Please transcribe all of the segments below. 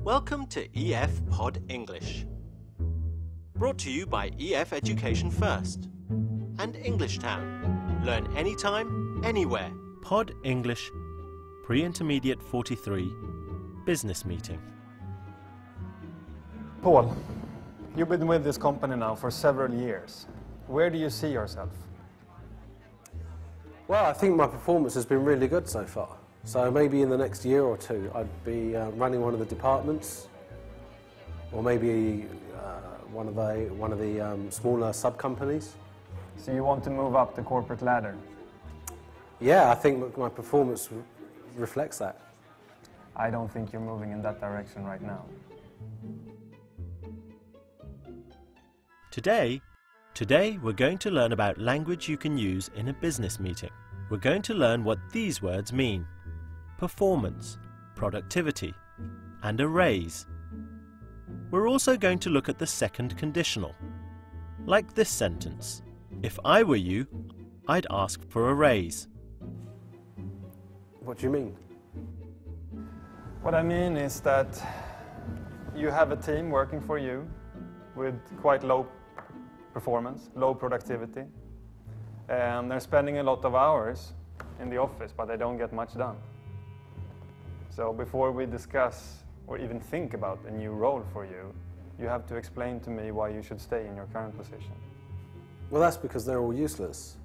Welcome to EF Pod English. Brought to you by EF Education First and English Town. Learn anytime, anywhere. Pod English, Pre-Intermediate 43, Business Meeting. Paul, you've been with this company now for several years. Where do you see yourself? Well, I think my performance has been really good so far. So maybe in the next year or two, I'd be running one of the departments, or maybe one of the smaller sub-companies. So you want to move up the corporate ladder? Yeah, I think my performance reflects that. I don't think you're moving in that direction right now. Today we're going to learn about language you can use in a business meeting. We're going to learn what these words mean: performance, productivity, and a raise. We're also going to look at the second conditional, like this sentence: if I were you, I'd ask for a raise. What do you mean? What I mean is that you have a team working for you with quite low performance, low productivity. They're spending a lot of hours in the office, but they don't get much done. So before we discuss or even think about a new role for you, you have to explain to me why you should stay in your current position. Well, that's because they're all useless.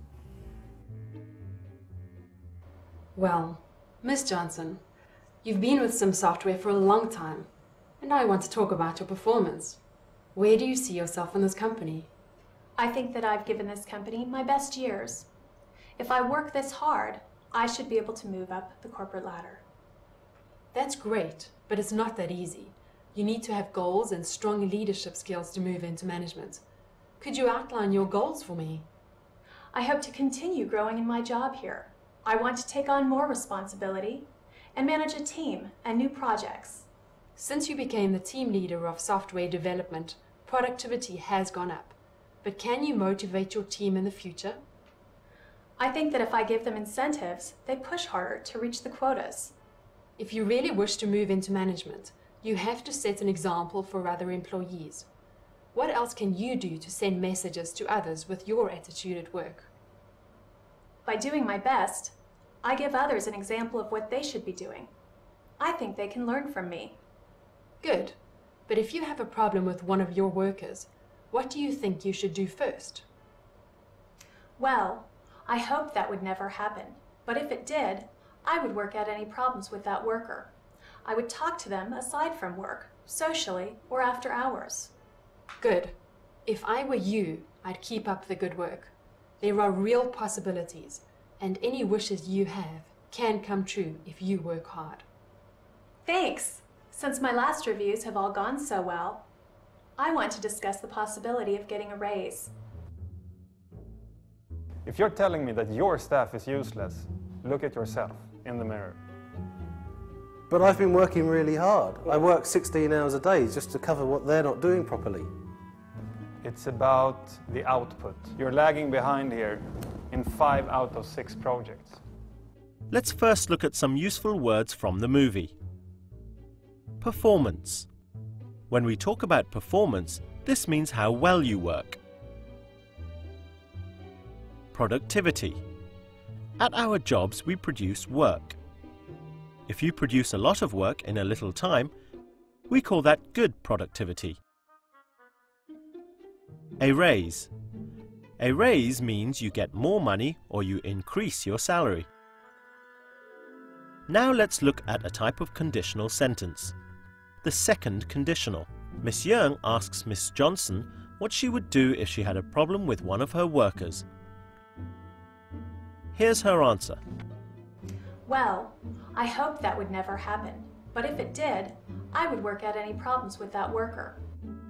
Well, Miss Johnson, you've been with Sim Software for a long time, and I want to talk about your performance. Where do you see yourself in this company? I think that I've given this company my best years. If I work this hard, I should be able to move up the corporate ladder. That's great, but it's not that easy. You need to have goals and strong leadership skills to move into management. Could you outline your goals for me? I hope to continue growing in my job here. I want to take on more responsibility and manage a team and new projects. Since you became the team leader of software development, productivity has gone up. But can you motivate your team in the future? I think that if I give them incentives, they push harder to reach the quotas. If you really wish to move into management, you have to set an example for other employees. What else can you do to send messages to others with your attitude at work? By doing my best, I give others an example of what they should be doing. I think they can learn from me. Good. But if you have a problem with one of your workers, what do you think you should do first? Well, I hope that would never happen. But if it did, I would work out any problems with that worker. I would talk to them aside from work, socially, or after hours. Good. If I were you, I'd keep up the good work. There are real possibilities, and any wishes you have can come true if you work hard. Thanks! Since my last reviews have all gone so well, I want to discuss the possibility of getting a raise. If you're telling me that your staff is useless, look at yourself in the mirror. But I've been working really hard. I work 16 hours a day just to cover what they're not doing properly. It's about the output. You're lagging behind here in 5 out of 6 projects. Let's first look at some useful words from the movie. Performance. When we talk about performance, this means how well you work. Productivity. At our jobs, we produce work. If you produce a lot of work in a little time, we call that good productivity. A raise. A raise means you get more money or you increase your salary. Now let's look at a type of conditional sentence. The second conditional. Miss Young asks Miss Johnson what she would do if she had a problem with one of her workers. Here's her answer. Well, I hope that would never happen. But if it did, I would work out any problems with that worker.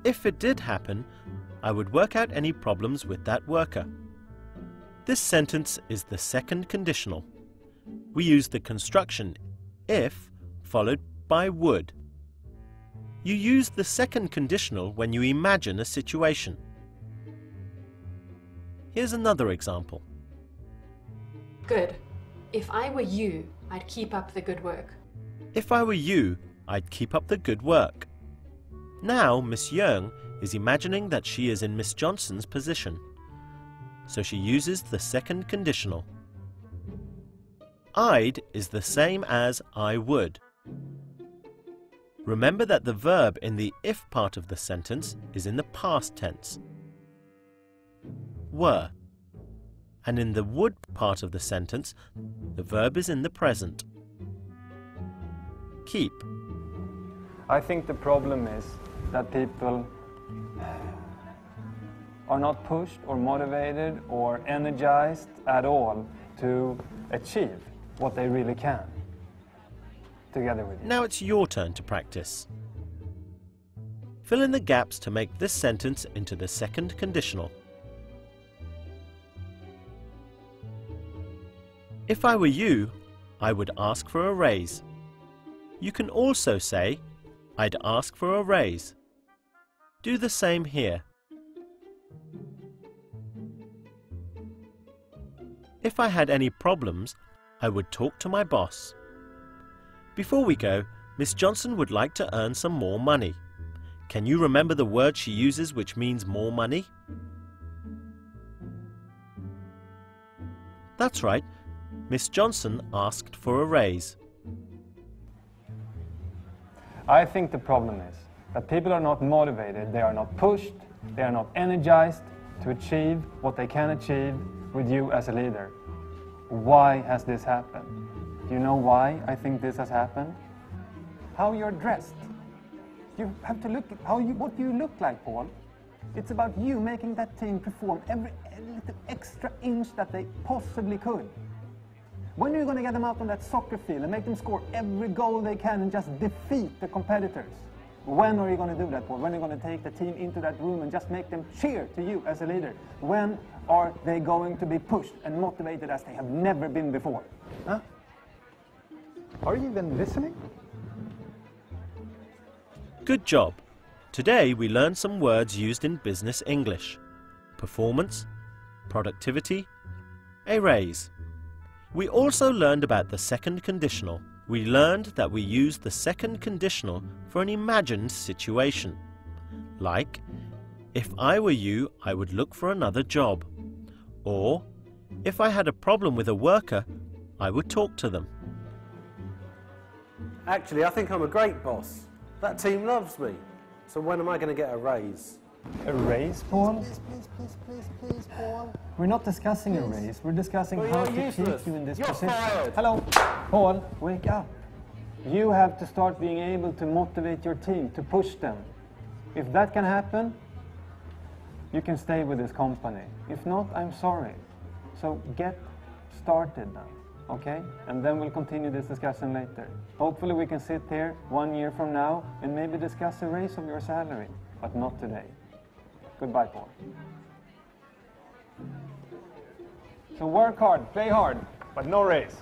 If it did happen, I would work out any problems with that worker. This sentence is the second conditional. We use the construction if followed by would. You use the second conditional when you imagine a situation. Here's another example. Good. If I were you, I'd keep up the good work. If I were you, I'd keep up the good work. Now Miss Young is imagining that she is in Miss Johnson's position, so she uses the second conditional. I'd is the same as I would. Remember that the verb in the if part of the sentence is in the past tense, were, and in the would part of the sentence, the verb is in the present. Keep. I think the problem is that people are not pushed or motivated or energized at all to achieve what they really can together with you. Now it's your turn to practice. Fill in the gaps to make this sentence into the second conditional. If I were you, I would ask for a raise. You can also say, I'd ask for a raise. Do the same here. If I had any problems, I would talk to my boss. Before we go, Miss Johnson would like to earn some more money. Can you remember the word she uses which means more money? That's right. Miss Johnson asked for a raise. I think the problem is that people are not motivated, they are not pushed, they are not energized to achieve what they can achieve with you as a leader. Why has this happened? Do you know why I think this has happened? How you're dressed. You have to look at what you look like, Paul. It's about you making that team perform every little extra inch that they possibly could. When are you going to get them out on that soccer field and make them score every goal they can and just defeat the competitors? When are you going to do that, Paul? When are you going to take the team into that room and just make them cheer to you as a leader? When are they going to be pushed and motivated as they have never been before? Huh? Are you even listening? Good job! Today we learned some words used in business English. Performance, productivity, a raise. We also learned about the second conditional. We learned that we use the second conditional for an imagined situation. Like, if I were you, I would look for another job. Or, if I had a problem with a worker, I would talk to them. Actually, I think I'm a great boss. That team loves me. So when am I going to get a raise? A raise, Paul? Please, Paul. We're not discussing a raise. We're discussing Well, how you're to useless. keep you in this You're position. fired. Hello, Paul, wake up. You have to start being able to motivate your team, to push them. If that can happen, you can stay with this company. If not, I'm sorry. So get started now, okay? And then we'll continue this discussion later. Hopefully we can sit here 1 year from now and maybe discuss a raise of your salary, but not today. Goodbye, Paul. So work hard, play hard, but no raise.